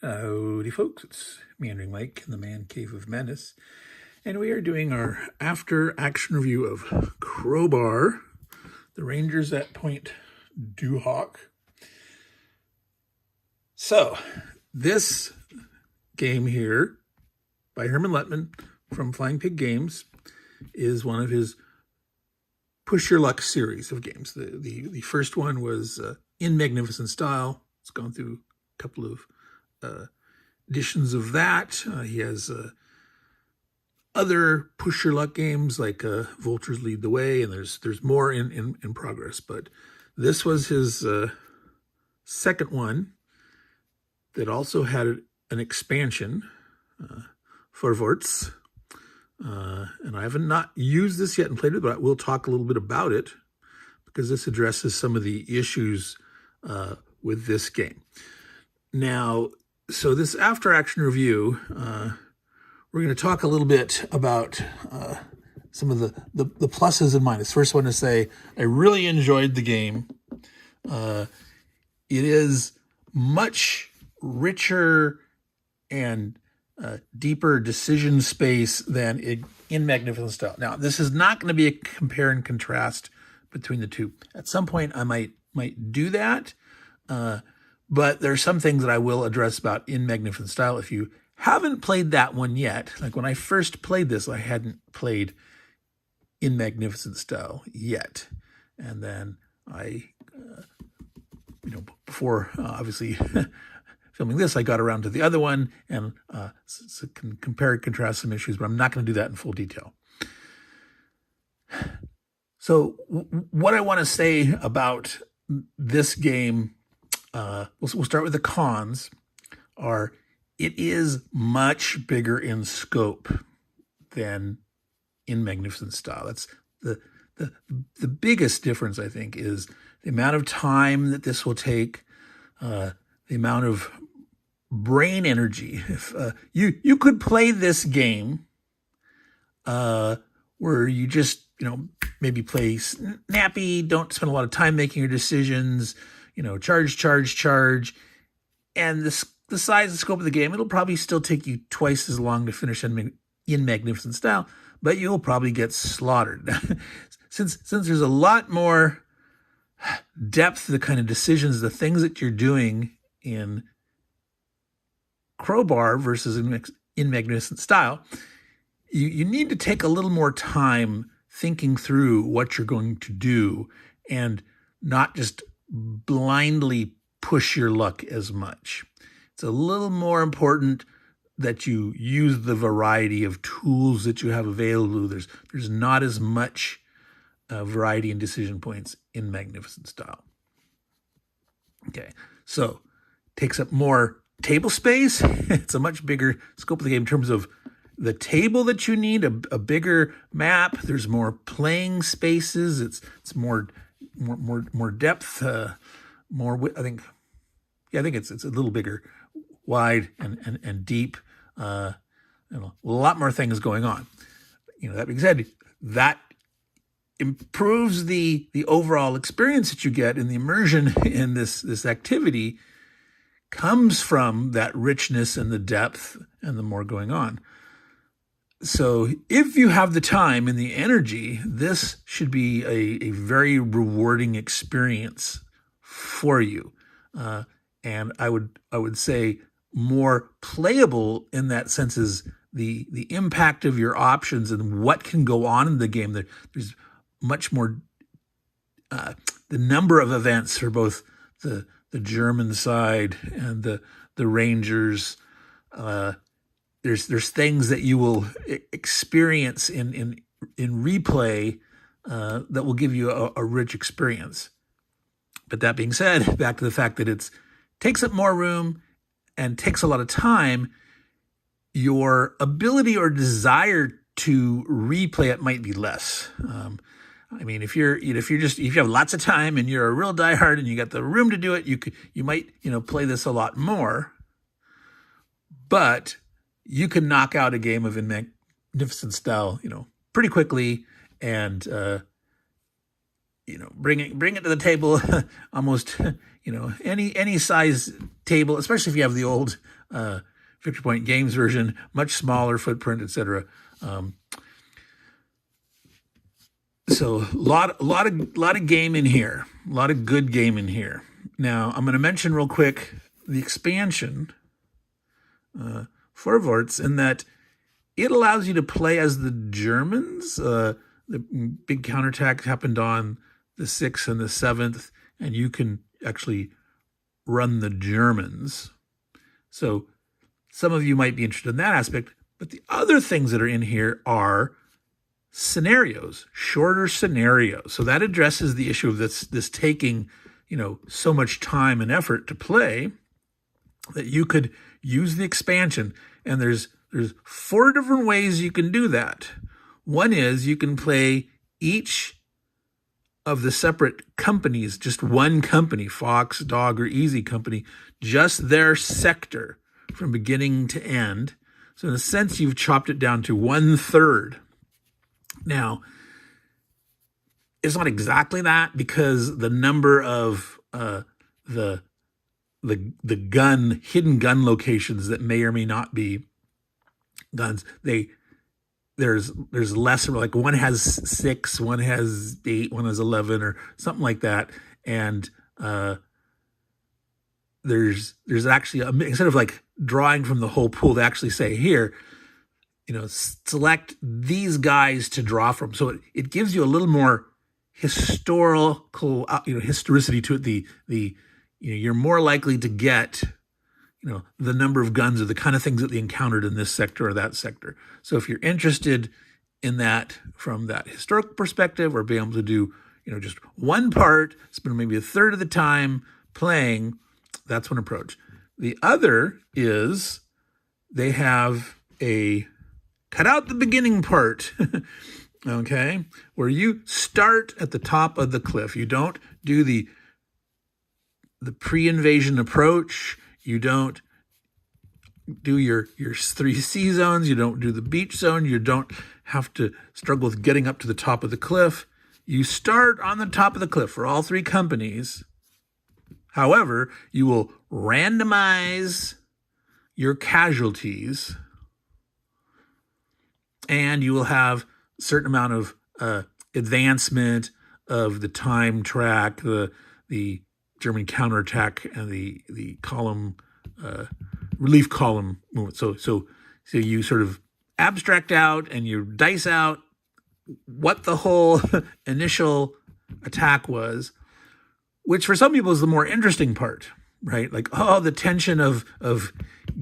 Howdy folks, it's Meandering Mike in the Man Cave of Madness, and we are doing our after-action review of Crowbar, the Rangers at Pointe Du Hoc. So, this game here by Herman Lettman from Flying Pig Games is one of his Push Your Luck series of games. The first one was In Magnificent Style. It's gone through a couple of editions of that. He has other Push Your Luck games like Vultures Lead the Way, and there's more in progress. But this was his second one that also had an expansion, Vorwarts. And I haven't not used this yet and played it, but we'll talk a little bit about it because this addresses some of the issues with this game. Now, so this after-action review, we're going to talk a little bit about some of the pluses and minuses. First, I want to say I really enjoyed the game. It is much richer and deeper decision space than in Magnificent Style. Now, this is not going to be a compare and contrast between the two. At some point, I might do that. But there are some things that I will address about in Magnificent Style. If you haven't played that one yet, like when I first played this, I hadn't played in Magnificent Style yet. And then I, before obviously filming this, I got around to the other one and so can compare and contrast some issues, but I'm not going to do that in full detail. So what I want to say about this game, we'll start with the cons, are it is much bigger in scope than in Magnificent Style. That's the biggest difference, I think, is the amount of time that this will take, the amount of brain energy. If you could play this game where you just, maybe play snappy, don't spend a lot of time making your decisions, charge. And the size and scope of the game, it'll probably still take you twice as long to finish in Magnificent Style, but you'll probably get slaughtered. Since there's a lot more depth to the kind of decisions, the things that you're doing in Crowbar versus in Magnificent Style, you need to take a little more time thinking through what you're going to do and not just blindly push your luck as much. It's a little more important that you use the variety of tools that you have available. There's not as much variety and decision points in Magnificent Style. Okay, so takes up more table space. It's a much bigger scope of the game in terms of the table that you need, a bigger map. There's more playing spaces. It's more depth, more. I think it's a little bigger, wide and deep. A lot more things going on. That being said, that improves the overall experience that you get, in the immersion in this activity comes from that richness and the depth and the more going on. So if you have the time and the energy, this should be a very rewarding experience for you. And I would say more playable in that sense is the impact of your options and what can go on in the game. There's much more, the number of events for both the German side and the Rangers. There's things that you will experience in replay that will give you a rich experience. But that being said, back to the fact that it takes up more room and takes a lot of time, your ability or desire to replay it might be less. If you have lots of time and you're a real diehard and you got the room to do it, you might play this a lot more. But you can knock out a game of In Magnificent Style, pretty quickly, and bring it to the table almost any size table, especially if you have the old Victory Point Games version, much smaller footprint, etc. So a lot of game in here, a lot of good game in here. Now I'm going to mention real quick the expansion, Vorwarts, in that it allows you to play as the Germans. The big counterattack happened on the 6th and the 7th, and you can actually run the Germans. So some of you might be interested in that aspect, but the other things that are in here are scenarios, shorter scenarios. So that addresses the issue of this taking, so much time and effort to play, that you could use the expansion. And there's 4 different ways you can do that. One is you can play each of the separate companies, just one company, Fox, Dog, or Easy Company, just their sector from beginning to end. So in a sense, you've chopped it down to 1/3. Now, it's not exactly that, because the number of the hidden gun locations that may or may not be guns, there's less. Like one has 6, one has 8, one has 11, or something like that. And there's actually instead of like drawing from the whole pool, they actually say here, select these guys to draw from. So it gives you a little more historical, historicity to it. You're more likely to get, the number of guns or the kind of things that they encountered in this sector or that sector. So if you're interested in that from that historical perspective, or being able to do, just one part, spend maybe 1/3 of the time playing, that's one approach. The other is they have a cut out the beginning part, okay, where you start at the top of the cliff. You don't do the pre-invasion approach. You don't do your 3C zones. You don't do the beach zone. You don't have to struggle with getting up to the top of the cliff. You start on the top of the cliff for all 3 companies. However, you will randomize your casualties, and you will have a certain amount of advancement of the time track, the German counterattack, and the column relief column movement. So you sort of abstract out and you dice out what the whole initial attack was, which for some people is the more interesting part, right? Like, the tension of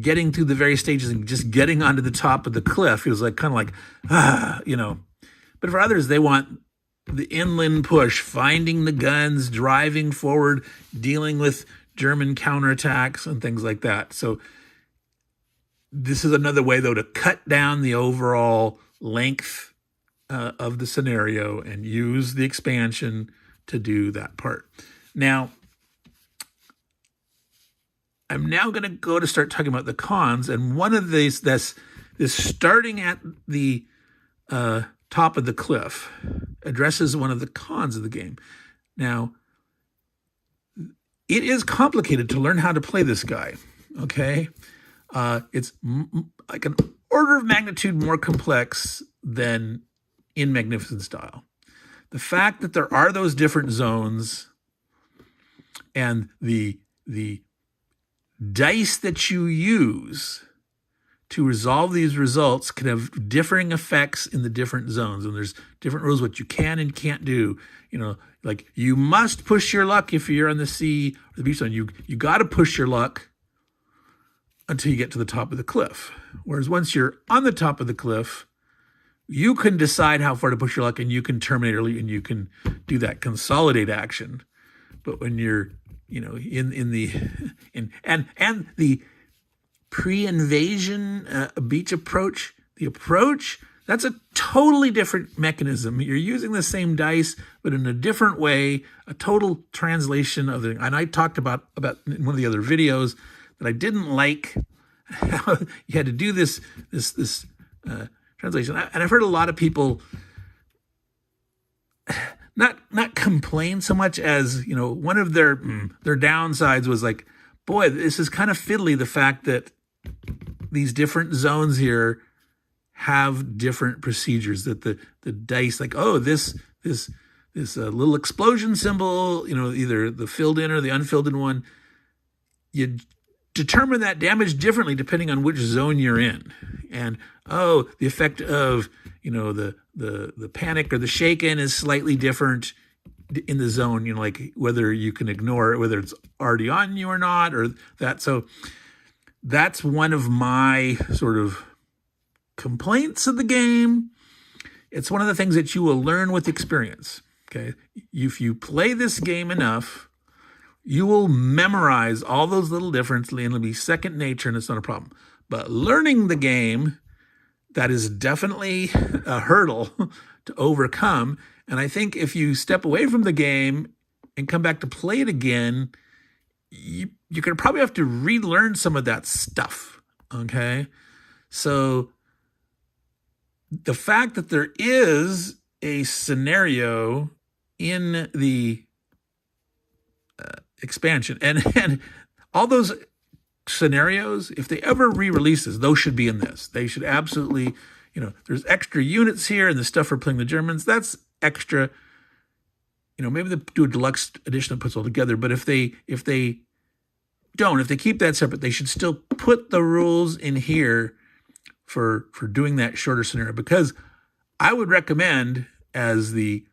getting through the various stages and just getting onto the top of the cliff. It was like kind of like, But for others, they want the inland push, finding the guns, driving forward, dealing with German counterattacks and things like that. So this is another way, though, to cut down the overall length of the scenario and use the expansion to do that part. Now, I'm now going to go to start talking about the cons, and one of these, this starting at the top of the cliff, addresses one of the cons of the game. Now, it is complicated to learn how to play this guy, okay? It's like an order of magnitude more complex than in Magnificent Style. The fact that there are those different zones and the dice that you use to resolve these results can have differing effects in the different zones. And there's different rules what you can and can't do. Like you must push your luck if you're on the sea or the beach zone. You got to push your luck until you get to the top of the cliff. Whereas once you're on the top of the cliff, you can decide how far to push your luck, and you can terminate early, and you can do that consolidate action. But when you're, in the pre-invasion beach approach, that's a totally different mechanism. You're using the same dice, but in a different way, a total translation of it. And I talked about in one of the other videos that I didn't like how you had to do this translation. And I've heard a lot of people not complain so much as, one of their downsides was like, boy, this is kind of fiddly, the fact that these different zones here have different procedures, that the dice, like, oh, this little explosion symbol, either the filled in or the unfilled in one, you determine that damage differently depending on which zone you're in. And the effect of the panic or the shaken is slightly different in the zone, like whether you can ignore it, whether it's already on you or not, or that. So that's one of my sort of complaints of the game. It's one of the things that you will learn with experience. Okay, if you play this game enough, you will memorize all those little differences, and it'll be second nature, and it's not a problem. But learning the game, that is definitely a hurdle to overcome. And I think if you step away from the game and come back to play it again, you're going to probably have to relearn some of that stuff. Okay, so the fact that there is a scenario in the expansion, and all those scenarios, if they ever re-releases, those should be in this. They should absolutely, there's extra units here and the stuff for playing the Germans, that's extra. Maybe they do a deluxe edition that puts it all together, but if they keep that separate, they should still put the rules in here for doing that shorter scenario, because I would recommend, as the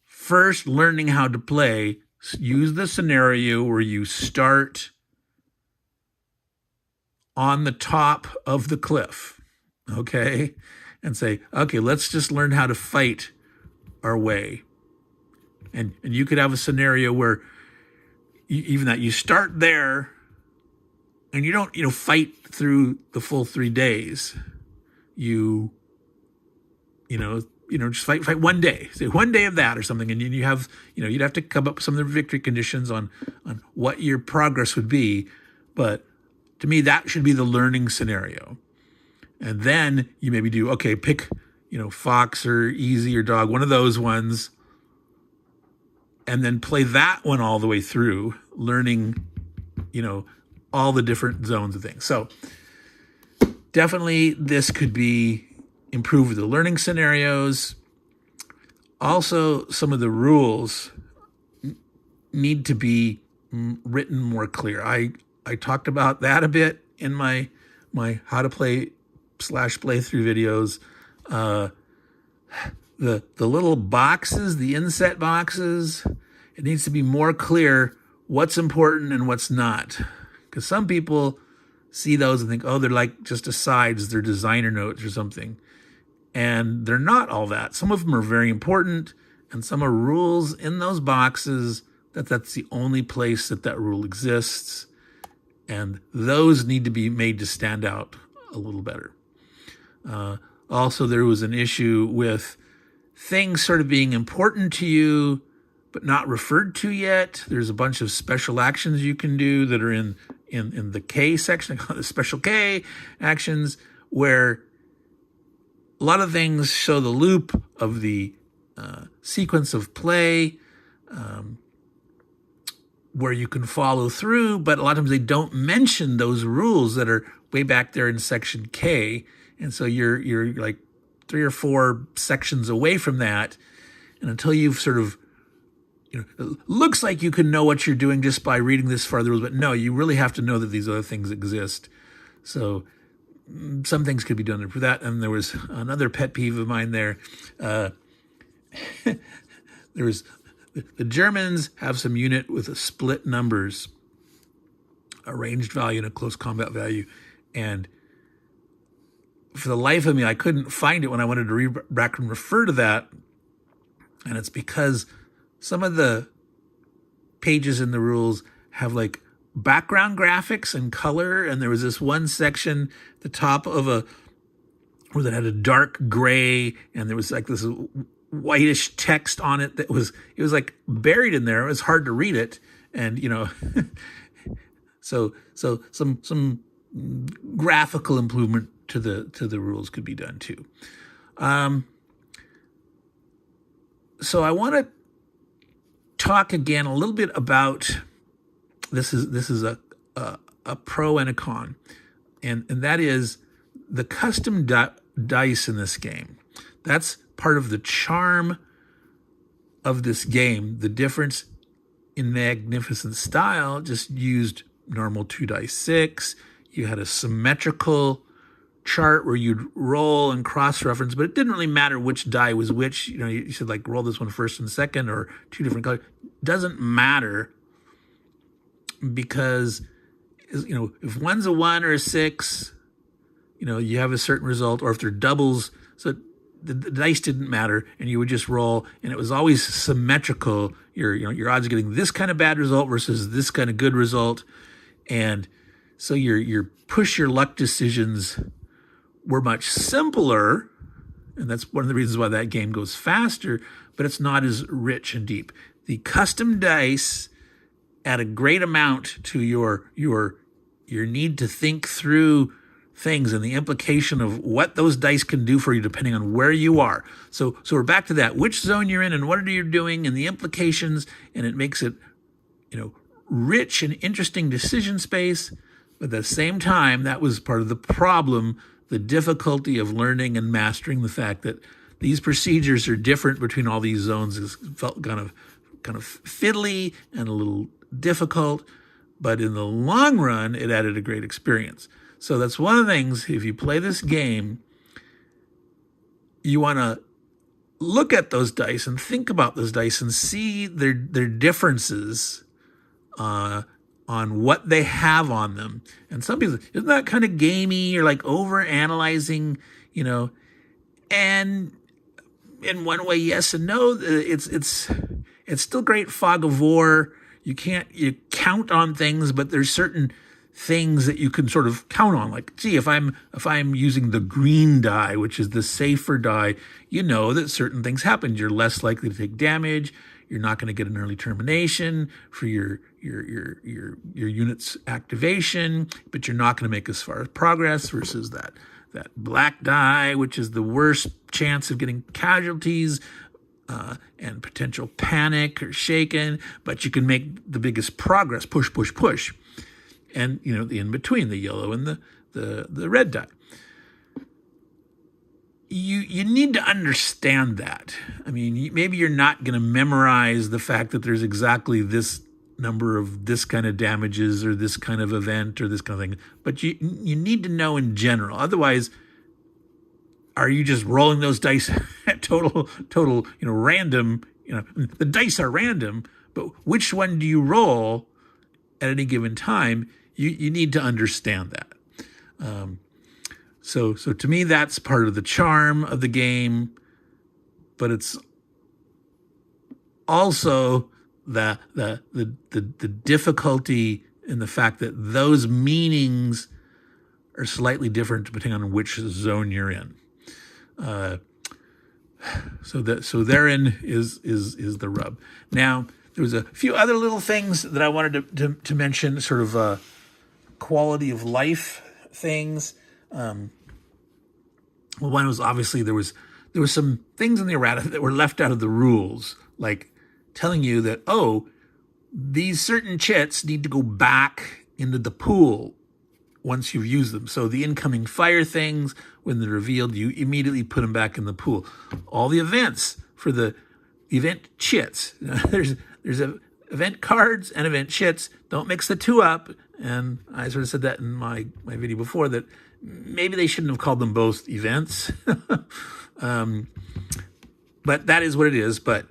first learning how to play, use the scenario where you start on the top of the cliff, okay? And say, okay, let's just learn how to fight our way. And you could have a scenario where you start there and you don't, fight through the full 3 days. You just fight one day, say one day of that or something. And you have, you'd have to come up with some of the victory conditions on what your progress would be. But to me, that should be the learning scenario. And then you maybe do, okay, pick, fox or easy or dog, one of those ones, and then play that one all the way through, learning, all the different zones of things. So definitely this could be improved with the learning scenarios. Also, some of the rules need to be written more clear. I talked about that a bit in my how to play / playthrough videos. The little boxes, the inset boxes, it needs to be more clear what's important and what's not. Because some people see those and think, oh, they're like just asides, they're designer notes or something. And they're not all that. Some of them are very important, and some are rules in those boxes that's the only place that rule exists. And those need to be made to stand out a little better. Also, there was an issue with things sort of being important to you, but not referred to yet. There's a bunch of special actions you can do that are in the K section, the special K actions, where a lot of things show the loop of the sequence of play, where you can follow through, but a lot of times they don't mention those rules that are way back there in section K. And so you're like 3 or 4 sections away from that. And until you've sort of, it looks like you can know what you're doing just by reading this far the rules, but no, you really have to know that these other things exist. So some things could be done to improve that. And there was another pet peeve of mine there. The Germans have some unit with a split numbers, a ranged value and a close combat value. And for the life of me, I couldn't find it when I wanted to read back and refer to that. And it's because some of the pages in the rules have like background graphics and color. And there was this one section at the top of where that had a dark gray, and there was like this whitish text on it it was like buried in there. It was hard to read it. And, so some graphical improvement to the rules could be done too. So I want to talk again a little bit about this is a pro and a con. and that is the custom dice in this game. That's part of the charm of this game. The difference in Magnificent Style just used normal 2d6. You had a symmetrical chart where you'd roll and cross-reference, but it didn't really matter which die was which. You know, you should like roll this one first and second, or two different colors. Doesn't matter, because, you know, if one's a 1 or a 6, you know, you have a certain result, or if they're doubles, so the dice didn't matter, and you would just roll, and it was always symmetrical. Your odds of getting this kind of bad result versus this kind of good result, and so your push your luck decisions were much simpler, and that's one of the reasons why that game goes faster, but it's not as rich and deep. The custom dice add a great amount to your need to think through things and the implication of what those dice can do for you depending on where you are. So we're back to that, which zone you're in and what are you doing and the implications, and it makes it, you know, rich and interesting decision space. But at the same time, that was part of the problem, the difficulty of learning and mastering the fact that these procedures are different between all these zones. It felt kind of fiddly and a little difficult, but in the long run, it added a great experience. So that's one of the things, if you play this game, you want to look at those dice and think about those dice and see their differences on what they have on them. And some people, isn't that kind of gamey or like over analyzing, you know? And in one way, yes and no. It's still great fog of war. You count on things, but there's certain things that you can sort of count on. Like, gee, if I'm using the green die, which is the safer die, you know that certain things happen. You're less likely to take damage. You're not going to get an early termination for your unit's activation, but you're not going to make as far as progress versus that black die, which is the worst chance of getting casualties and potential panic or shaken, but you can make the biggest progress, push. And, you know, the in between, the yellow and the red die. You need to understand that. I mean, maybe you're not going to memorize the fact that there's exactly this number of this kind of damages or this kind of event or this kind of thing, but you need to know in general. Otherwise, are you just rolling those dice at total, you know, random? You know, the dice are random, but which one do you roll at any given time? You need to understand that. So to me, that's part of the charm of the game, but it's also the difficulty in the fact that those meanings are slightly different depending on which zone you're in. So therein is the rub. Now, there was a few other little things that I wanted to mention, sort of quality of life things. Well, one was obviously there was some things in the errata that were left out of the rules, like telling you that, oh, these certain chits need to go back into the pool once you've used them. So the incoming fire things, when they're revealed, you immediately put them back in the pool. All the events for the event chits, there's event cards and event chits. Don't mix the two up. And I sort of said that in my video before, that maybe they shouldn't have called them both events. But that is what it is. But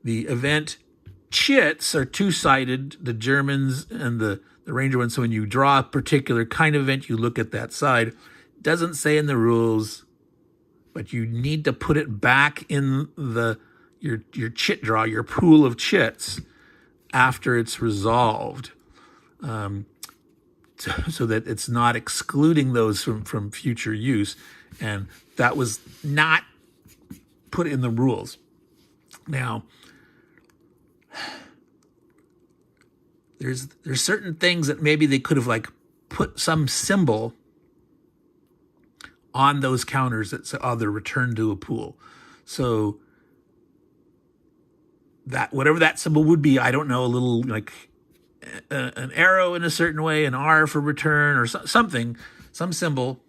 the event chits are two-sided, the Germans and the Ranger ones. So when you draw a particular kind of event, you look at that side. Doesn't say in the rules, but you need to put it back in your chit draw, your pool of chits, after it's resolved, so that it's not excluding those from future use. And that was not put in the rules. Now, there's certain things that maybe they could have like put some symbol on those counters that say, oh, they're returned to a pool. So that whatever that symbol would be, I don't know, a little like an arrow in a certain way, an R for return or something, some symbol,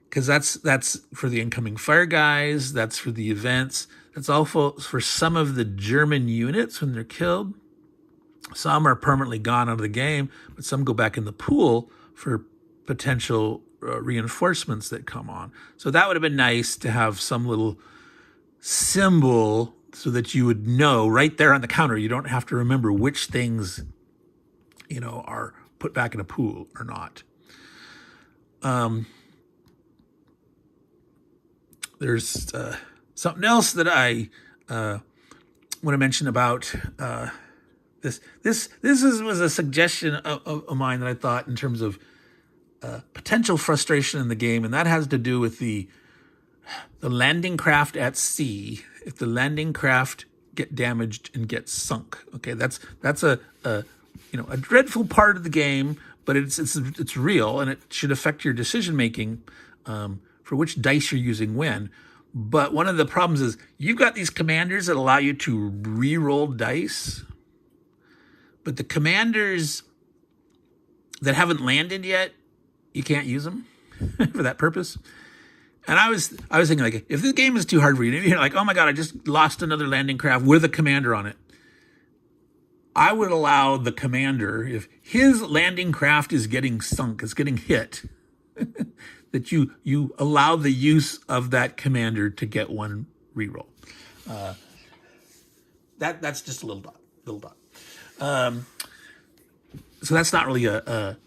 because that's for the incoming fire guys, that's for the events, that's also for some of the German units when they're killed. Some are permanently gone out of the game, but some go back in the pool for potential reinforcements that come on. So that would have been nice to have some little symbol so that you would know right there on the counter. You don't have to remember which things, are put back in a pool or not. There's something else that I want to mention about this. This was a suggestion of mine that I thought in terms of potential frustration in the game, and that has to do with the landing craft at sea. If the landing craft get damaged and get sunk, okay, that's a dreadful part of the game, but it's real, and it should affect your decision making for which dice you're using when. But one of the problems is you've got these commanders that allow you to re-roll dice, but the commanders that haven't landed yet, you can't use them for that purpose. And I was thinking, like, if this game is too hard for you, you're like, oh my God, I just lost another landing craft with a commander on it. I would allow the commander, if his landing craft is getting sunk, is getting hit, that you allow the use of that commander to get one reroll. That's just a little dot. So that's not really a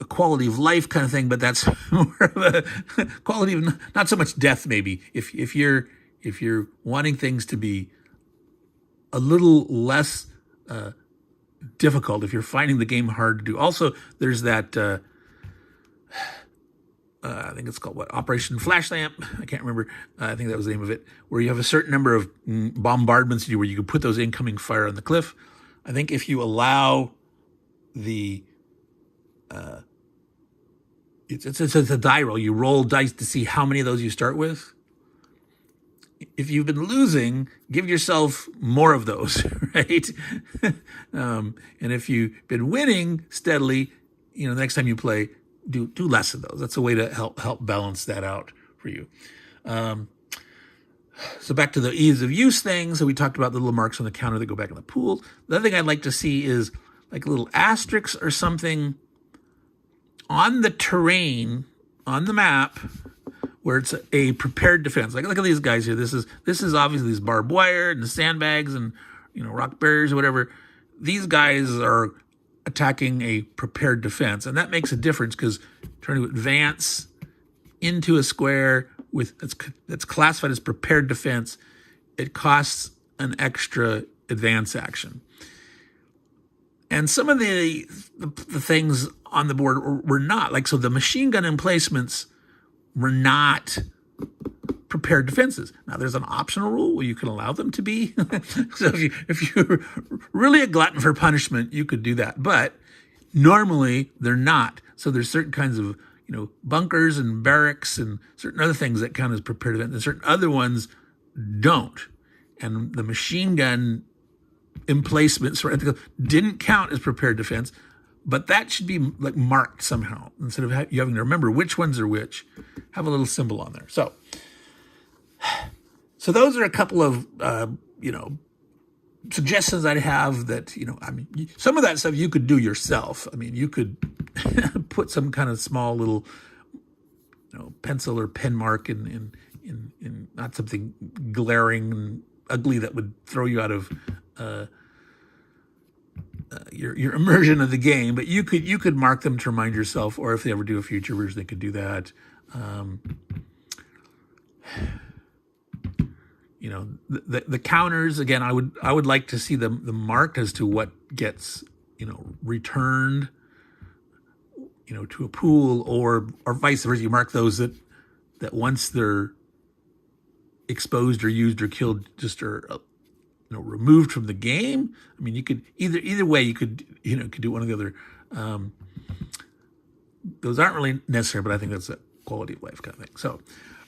quality of life kind of thing, but that's more of a quality of not so much death, maybe. If you're wanting things to be a little less difficult, if you're finding the game hard to do. Also, there's that I think it's called Operation Flash Lamp. I can't remember. I think that was the name of it, where you have a certain number of bombardments to do where you can put those incoming fire on the cliff. I think if you allow the it's a die roll. You roll dice to see how many of those you start with. If you've been losing, give yourself more of those, right? And if you've been winning steadily, the next time you play, do less of those. That's a way to help balance that out for you. So back to the ease of use thing. So we talked about the little marks on the counter that go back in the pool. The other thing I'd like to see is like little asterisks or something on the terrain, on the map, where it's a prepared defense. Like, look at these guys here. This is obviously these barbed wire and the sandbags and, rock barriers or whatever. These guys are attacking a prepared defense. And that makes a difference because trying to advance into a square that's classified as prepared defense, it costs an extra advance action. And some of the things on the board were not. Like, so the machine gun emplacements were not prepared defenses. Now, there's an optional rule where you can allow them to be. So if you're really a glutton for punishment, you could do that. But normally, they're not. So there's certain kinds of, bunkers and barracks and certain other things that count as prepared defense, and certain other ones don't. And the machine gun emplacements didn't count as prepared defense, but that should be like marked somehow. Instead of you having to remember which ones are which, have a little symbol on there. So those are a couple of, suggestions I'd have that, some of that stuff you could do yourself. I mean, you could put some kind of small little, pencil or pen mark in not something glaring and ugly that would throw you out of your immersion of the game, but you could mark them to remind yourself, or if they ever do a future version, they could do that. The counters again. I would like to see them marked as to what gets returned, to a pool, or vice versa. You mark those that once they're exposed or used or killed, just are removed from the game. I mean, you could either way. You could do one or the other. Those aren't really necessary, but I think that's a quality of life kind of thing. So,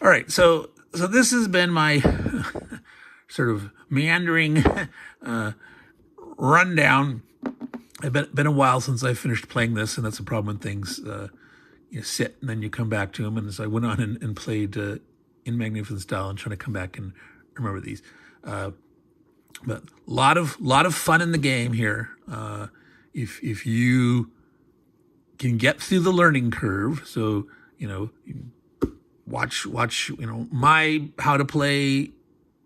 all right. So this has been my sort of meandering rundown It's been a while since I finished playing this, and that's a problem when things you sit and then you come back to them. And so I went on and played in magnificent style and trying to come back and remember these. But a lot of fun in the game here. If you can get through the learning curve, so watch my how to play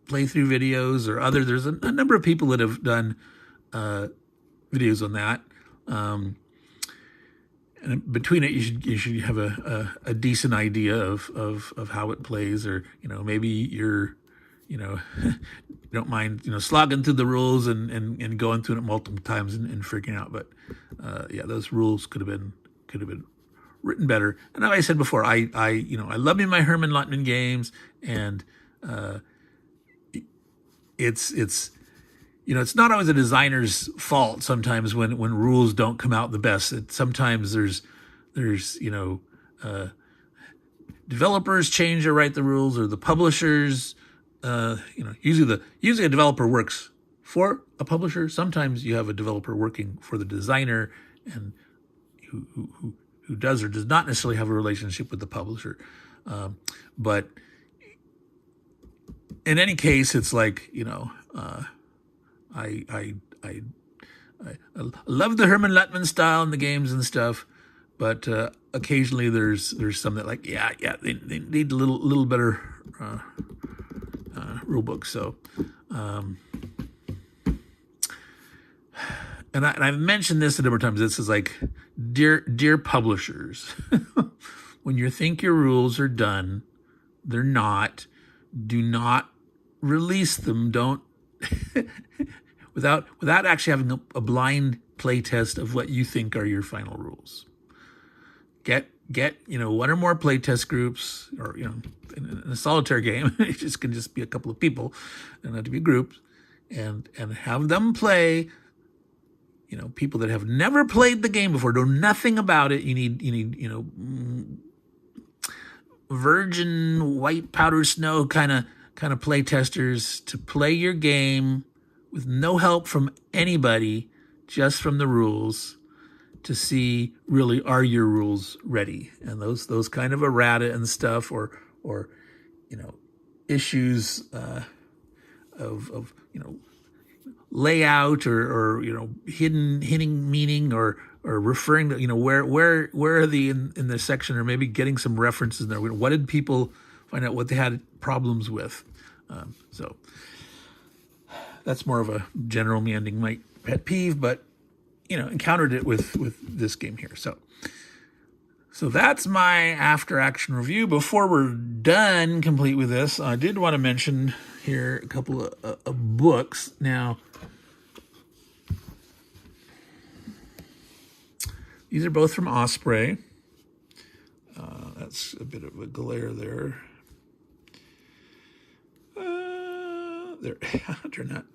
playthrough videos or other. There's a number of people that have done videos on that. And between it, you should have a decent idea of how it plays, or maybe you're don't mind slogging through the rules and going through it multiple times and figuring out. But those rules could have been written better. And like I said before, I love me my Herman Luttman games, and it's not always a designer's fault sometimes when rules don't come out the best. Sometimes there's developers change or write the rules, or the publishers. Usually a developer works for a publisher. Sometimes you have a developer working for the designer, and who does or does not necessarily have a relationship with the publisher. But in any case, it's like I love the Herman Luttman style in the games and stuff, but occasionally there's some that they need a little better rule book. So, and I've mentioned this a number of times. This is like, dear publishers, when you think your rules are done, they're not. Do not release them. Don't. without actually having a blind play test of what you think are your final rules. Get one or more play test groups, or in a solitaire game, it can just be a couple of people, and not to be groups, and have them play. People that have never played the game before, know nothing about it. You need virgin white powder snow kind of play testers to play your game with no help from anybody, just from the rules, to see really are your rules ready. And those kind of errata and stuff, or issues of layout or hidden meaning, or referring to where are they in the section, or maybe getting some references in there. What did people find out what they had problems with? So that's more of a general Meandering Mike pet peeve, but encountered it with this game here. So that's my after action review. Before we're done complete with this, I did want to mention here a couple of books. Now, these are both from Osprey. That's a bit of a glare there. There, turn that.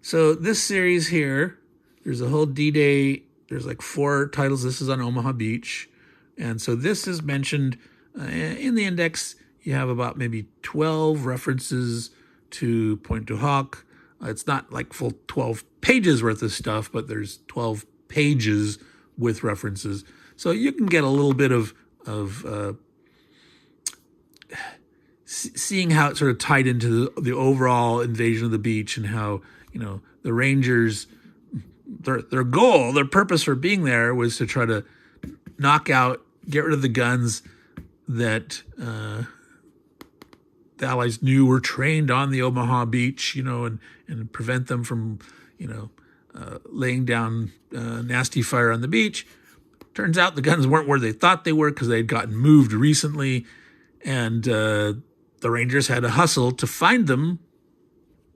So this series here, there's a whole D-Day. There's like 4 titles. This is on Omaha Beach. And so this is mentioned in the index. You have about maybe 12 references to Pointe Du Hoc. It's not like full 12 pages worth of stuff, but there's 12 pages with references. So you can get a little bit of seeing how it sort of tied into the overall invasion of the beach, and how, the Rangers, their goal, their purpose for being there was to try to get rid of the guns that the Allies knew were trained on the Omaha beach, and prevent them from, laying down nasty fire on the beach. Turns out the guns weren't where they thought they were, because they had gotten moved recently, and the Rangers had to hustle to find them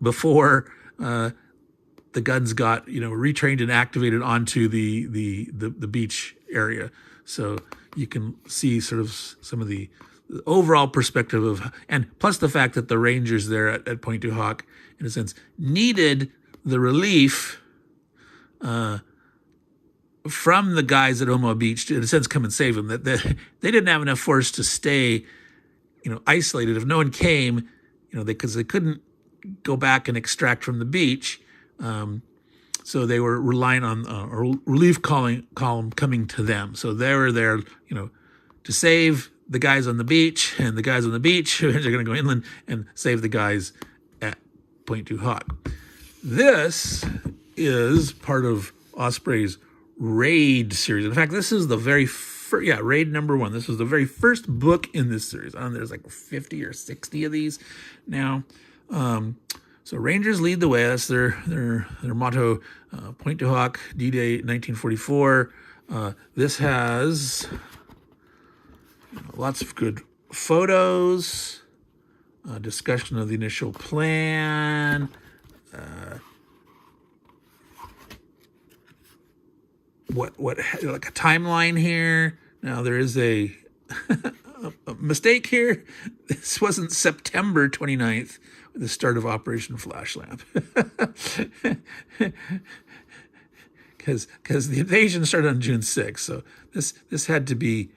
before the guns got retrained and activated onto the beach area. So you can see sort of some of the overall perspective of, and plus the fact that the Rangers there at Pointe Du Hoc, in a sense, needed the relief from the guys at Omaha Beach to, in a sense, come and save them. That they didn't have enough force to stay, isolated. If no one came, because they couldn't go back and extract from the beach. So they were relying on a relief column coming to them. So they were there, to save the guys on the beach, and the guys on the beach are going to go inland and save the guys at Pointe Du Hoc. This is part of Osprey's Raid series. In fact, this is the very first, Raid number 1. This was the very first book in this series. There's like 50 or 60 of these now. So Rangers lead the way. That's their motto. Pointe Du Hoc, D-Day 1944. This has lots of good photos, discussion of the initial plan, what like a timeline here. Now there is a mistake here. This wasn't September 29th, the start of Operation Flash Lamp. Because the invasion started on June 6th, so this had to be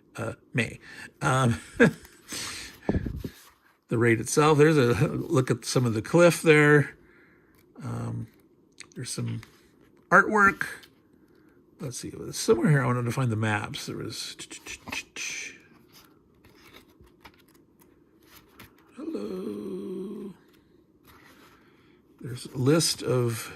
May. The raid itself, there's a look at some of the cliff there. There's some artwork. Let's see, somewhere here I wanted to find the maps. There was... Hello. There's a list of...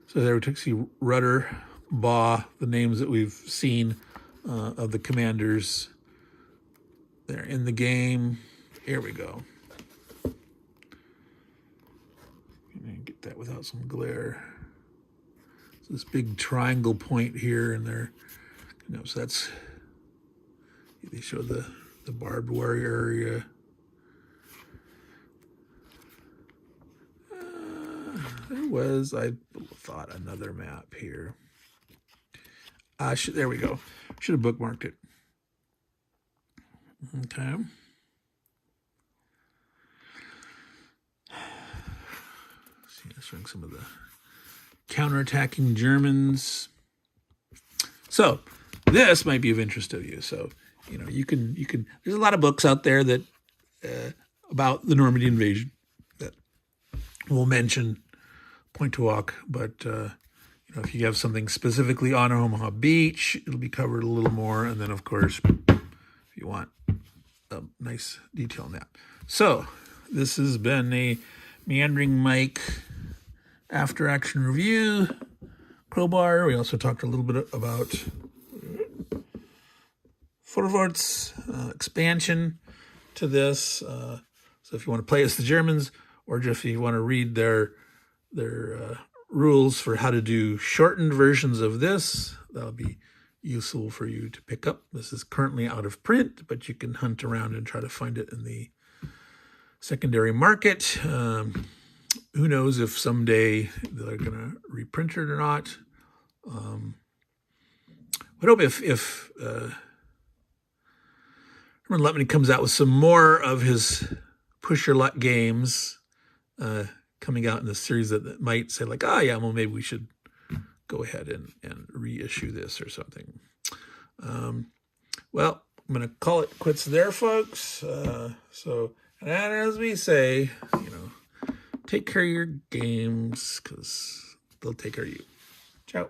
So there we took see Rudder, Baugh, the names that we've seen of the commanders. They're in the game. Here we go. Get that without some glare. So this big triangle point here, and there, so that's, they show the barbed wire area. There was, I thought, another map here. There we go. Should have bookmarked it. Okay. See, showing some of the counterattacking Germans. So this might be of interest to you. So, you can, there's a lot of books out there that, about the Normandy invasion that will mention Pointe Du Hoc, but, if you have something specifically on Omaha Beach, it'll be covered a little more. And then, of course, if you want a nice detail on that. So this has been a Meandering Mike after action review. Crowbar. We also talked a little bit about Vorwarts expansion to this. So if you want to play as the Germans, or just if you want to read their rules for how to do shortened versions of this, that'll be useful for you to pick up. This is currently out of print, but you can hunt around and try to find it in the secondary market. Who knows if someday they're going to reprint it or not. I hope if Herman Lepman comes out with some more of his push your luck games coming out in the series that might say like, maybe we should go ahead and reissue this or something. Well, I'm going to call it quits there, folks. And as we say, take care of your games because they'll take care of you. Ciao.